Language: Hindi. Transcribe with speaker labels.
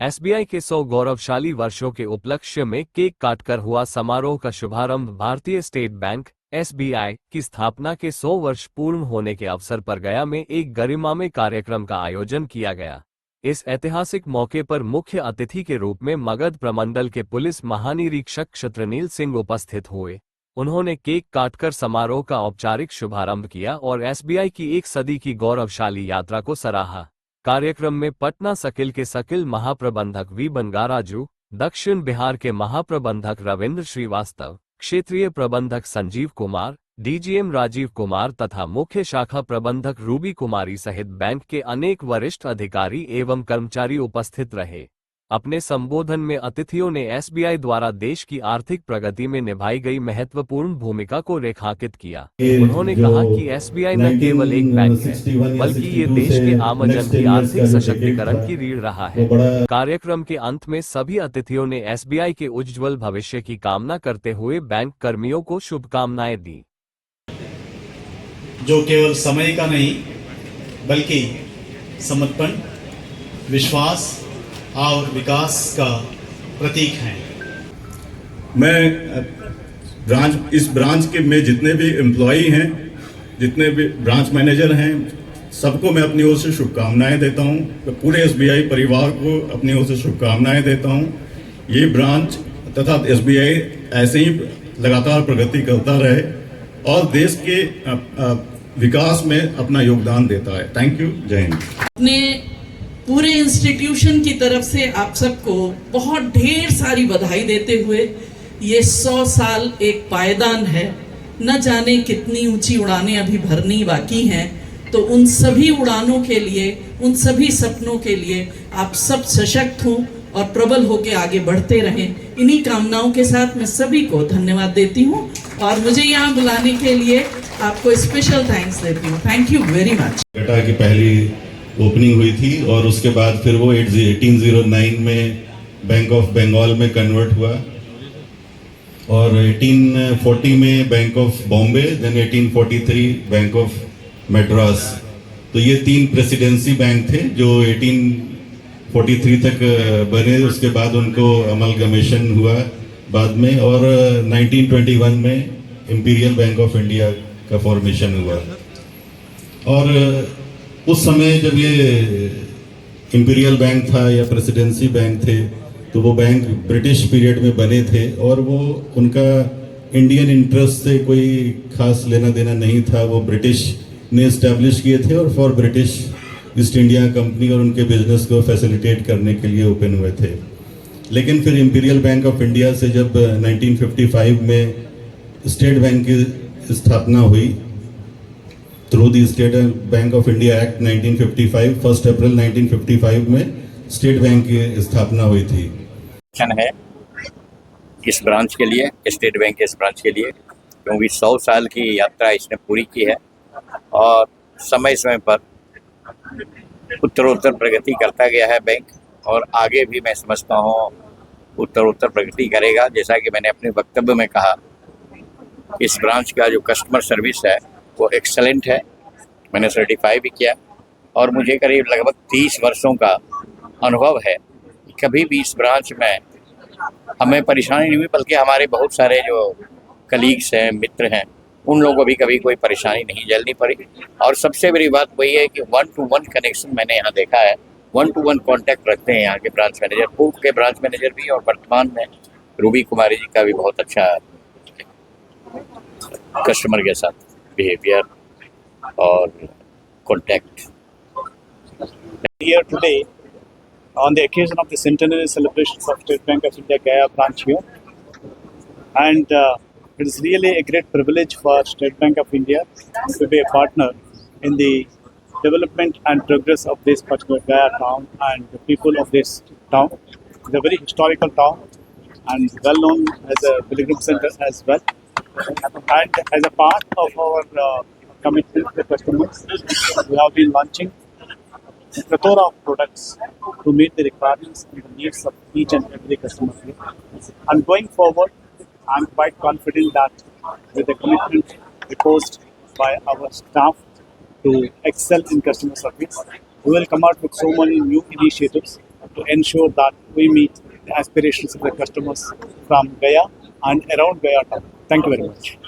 Speaker 1: एसबीआई के 100 गौरवशाली वर्षों के उपलक्ष्य में केक काटकर हुआ समारोह का शुभारंभ। भारतीय स्टेट बैंक एसबीआई की स्थापना के 100 वर्ष पूर्ण होने के अवसर पर गया में एक गरिमामय कार्यक्रम का आयोजन किया गया। इस ऐतिहासिक मौके पर मुख्य अतिथि के रूप में मगध प्रमंडल के पुलिस महानिरीक्षक क्षत्रनील सिंह उपस्थित हुए। उन्होंने केक काटकर समारोह का औपचारिक शुभारंभ किया और एसबीआई की एक सदी की गौरवशाली यात्रा को सराहा। कार्यक्रम में पटना सकिल के सकिल महाप्रबंधक वी बंगाराजू, दक्षिण बिहार के महाप्रबंधक रविंद्र श्रीवास्तव, क्षेत्रीय प्रबंधक संजीव कुमार, डीजीएम राजीव कुमार तथा मुख्य शाखा प्रबंधक रूबी कुमारी सहित बैंक के अनेक वरिष्ठ अधिकारी एवं कर्मचारी उपस्थित रहे। अपने संबोधन में अतिथियों ने एसबीआई द्वारा देश की आर्थिक प्रगति में निभाई गई महत्वपूर्ण भूमिका को रेखांकित किया। उन्होंने कहा कि एसबीआई न केवल एक बैंक है, बल्कि ये देश के आमजन की आर्थिक सशक्तिकरण की रीढ़ रहा है। कार्यक्रम के अंत में सभी अतिथियों ने एसबीआई के उज्ज्वल भविष्य की कामना करते हुए बैंक कर्मियों को शुभकामनाएं दी।
Speaker 2: जो केवल समय का नहीं बल्कि समर्पण, विश्वास और विकास का प्रतीक है।
Speaker 3: मैं इस ब्रांच के में जितने भी एम्प्लॉई हैं, जितने भी ब्रांच मैनेजर हैं, सबको मैं अपनी ओर से शुभकामनाएं देता हूं। तो पूरे एसबीआई परिवार को अपनी ओर से शुभकामनाएं देता हूं। ये ब्रांच तथा एसबीआई ऐसे ही लगातार प्रगति करता रहे और देश के विकास में अपना योगदान देता है। Thank you. जय हिंद।
Speaker 4: पूरे इंस्टीट्यूशन की तरफ से आप सबको बहुत ढेर सारी बधाई देते हुए, ये 100 साल एक पायदान है। न जाने कितनी ऊंची उड़ानें अभी भरनी बाकी हैं, तो उन सभी उड़ानों के लिए, उन सभी सपनों के लिए आप सब सशक्त हों और प्रबल होकर आगे बढ़ते रहें। इन्हीं कामनाओं के साथ मैं सभी को धन्यवाद देती हूँ और मुझे यहाँ बुलाने के लिए आपको स्पेशल थैंक्स देती हूँ। Thank you very much.
Speaker 3: Tata की पहली ओपनिंग हुई थी और उसके बाद फिर वो 1809 में बैंक ऑफ बंगाल में कन्वर्ट हुआ और 1840 में bank of Bombay, then 1843 bank of Madras. तो ये 3 प्रेसिडेंसी बैंक थे जो 1843 तक बने। उसके बाद उनको अमलगमेशन हुआ बाद में और 1921 में इंपीरियल बैंक ऑफ इंडिया का फॉर्मेशन हुआ। और उस समय जब ये इंपीरियल बैंक था या प्रेसिडेंसी बैंक थे, तो वो बैंक ब्रिटिश पीरियड में बने थे और वो उनका इंडियन इंटरेस्ट से कोई खास लेना देना नहीं था। वो ब्रिटिश ने इस्टेब्लिश किए थे और for British east India company और उनके बिजनेस को फैसिलिटेट करने के लिए ओपन हुए थे। लेकिन फिर इंपीरियल बैंक ऑफ इंडिया से जब 1955 में स्टेट बैंक की स्थापना हुई through the state bank of India act 1955, 1 अप्रैल 1955 में स्टेट बैंक की स्थापना हुई थी।
Speaker 5: है इस ब्रांच के लिए, स्टेट बैंक के इस ब्रांच के लिए, क्योंकि 100 साल की यात्रा इसने पूरी की है और समय समय पर उत्तरोत्तर प्रगति करता गया है बैंक और आगे भी मैं समझता हूँ उत्तरोत्तर प्रगति करेगा। जैसा कि मैंने अपने वक्तव्य में कहा, इस ब्रांच का जो कस्टमर सर्विस है वो एक्सेलेंट है। मैंने सर्टिफाई भी किया और मुझे करीब लगभग 30 वर्षों का अनुभव है। कभी भी इस ब्रांच में हमें परेशानी नहीं हुई, बल्कि हमारे बहुत सारे जो कलीग्स हैं, मित्र हैं, उन लोगों को भी कभी कोई परेशानी नहीं झेलनी पड़ी। और सबसे बड़ी बात वही है कि 1-to-1 कनेक्शन मैंने यहाँ देखा है। 1-to-1 कॉन्टैक्ट रखते हैं यहाँ के ब्रांच मैनेजर, पूर्व के ब्रांच मैनेजर भी और वर्तमान में रूबी कुमारी जी का भी बहुत अच्छा कस्टमर के साथ बिहेवियर और contact.
Speaker 2: Here today, on the occasion of the centenary celebrations of State Bank of India Gaya branch here, and it is really a great privilege for State Bank of India to be a partner in the development and progress of this particular Gaya town and the people of this town. It's a very historical town and well known as a pilgrim center as well. And as a part of our commitment to customers, we have been launching a plethora of products to meet the requirements and the needs of each and every customer here. And going forward, I am quite confident that with the commitment reposed by our staff to excel in customer service, we will come out with so many new initiatives to ensure that we meet the aspirations of the customers from Gaya and around Gaya town. Thank you very much.